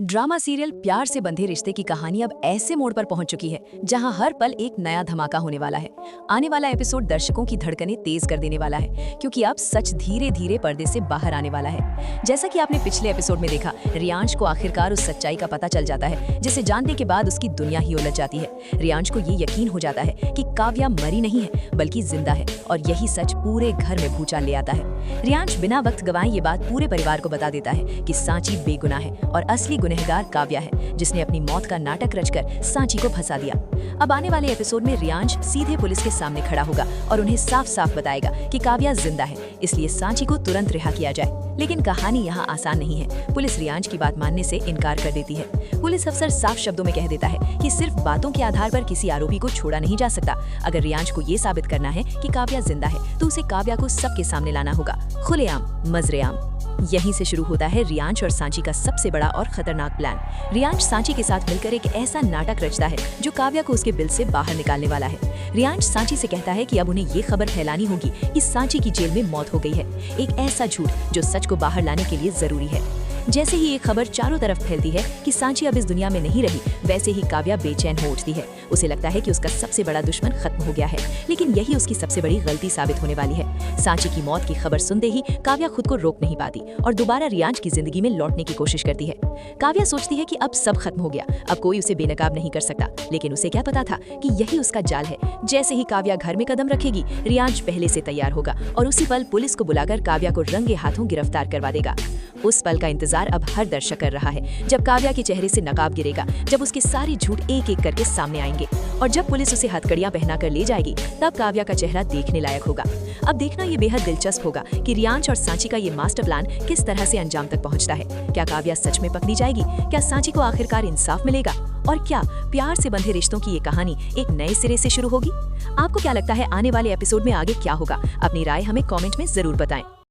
Drama serial प्यार से बंधे रिश्ते की कहानी अब ऐसे मोड़ पर पहुंच चुकी है जहां हर पल एक नया धमाका होने वाला है। आने वाला एपिसोड दर्शकों की धड़कनें तेज कर देने वाला है, क्योंकि अब सच धीरे धीरे पर्दे से बाहर आने वाला है। जैसा कि आपने पिछले एपिसोड में देखा, रियांश को आखिरकार उस सच्चाई का पता चल जाता है जिसे जानने के बाद उसकी दुनिया ही उलझ जाती है। रियांश को ये यकीन हो जाता है कि काव्या मरी नहीं है बल्कि जिंदा है, और यही सच पूरे घर में भूचाल ले आता है। रियांश बिना वक्त गंवाए ये बात पूरे परिवार को बता देता है कि सांची बेगुनाह है और असली गुनहगार काव्या है, जिसने अपनी मौत का नाटक रचकर सांची को फंसा दिया। अब आने वाले एपिसोड में रियांश सीधे पुलिस के सामने खड़ा होगा और उन्हें साफ साफ बताएगा कि काव्या जिंदा है, इसलिए सांची को तुरंत रिहा किया जाए। लेकिन कहानी यहाँ आसान नहीं है। पुलिस रियांश की बात मानने से इनकार कर देती है। पुलिस अफसर साफ शब्दों में कह देता है कि सिर्फ बातों के आधार पर किसी आरोपी को छोड़ा नहीं जा सकता। अगर रियांश को ये साबित करना है कि काव्या जिंदा है तो उसे काव्या को सबके सामने लाना होगा, खुलेआम, मजरेआम। यहीं से शुरू होता है रियांश और सांची का सबसे बड़ा और खतरनाक प्लान। रियांश सांची के साथ मिलकर एक ऐसा नाटक रचता है जो काव्या को उसके बिल से बाहर निकालने वाला है। रियांश सांची से कहता है कि अब उन्हें ये खबर फैलानी होगी कि सांची की जेल में मौत हो गई है, एक ऐसा झूठ जो सच को बाहर लाने के लिए जरूरी है। जैसे ही ये खबर चारों तरफ फैलती है कि सांची अब इस दुनिया में नहीं रही, वैसे ही काव्या बेचैन हो उठती है। उसे लगता है कि उसका सबसे बड़ा दुश्मन खत्म हो गया है, लेकिन यही उसकी सबसे बड़ी गलती साबित होने वाली है। सांची की मौत की खबर सुनते ही काव्या खुद को रोक नहीं पाती और दोबारा रियांश की जिंदगी में लौटने की कोशिश करती है। काव्या सोचती है कि अब सब खत्म हो गया, अब कोई उसे बेनकाब नहीं कर सकता, लेकिन उसे क्या पता था कि यही उसका जाल है। जैसे ही काव्या घर में कदम रखेगी, रियांश पहले से तैयार होगा और उसी पल पुलिस को बुलाकर काव्या को रंगे हाथों गिरफ्तार करवा देगा। उस पल का इंतजार अब हर दर्शक कर रहा है, जब काव्या के चेहरे से नकाब गिरेगा, जब उसके सारे झूठ एक एक करके सामने आएंगे और जब पुलिस उसे हथकड़ियां पहनाकर ले जाएगी, तब काव्या का चेहरा देखने लायक होगा। अब देखना ये बेहद दिलचस्प होगा कि रियांश और सांची का ये मास्टर प्लान किस तरह से अंजाम तक पहुंचता है। क्या काव्या सच में पकड़ी जाएगी? क्या सांची को आखिरकार इंसाफ मिलेगा? और क्या प्यार से बंधे रिश्तों की ये कहानी एक नए सिरे से शुरू होगी? आपको क्या लगता है आने वाले एपिसोड में आगे क्या होगा? अपनी राय हमें कमेंट में जरूर बताएं।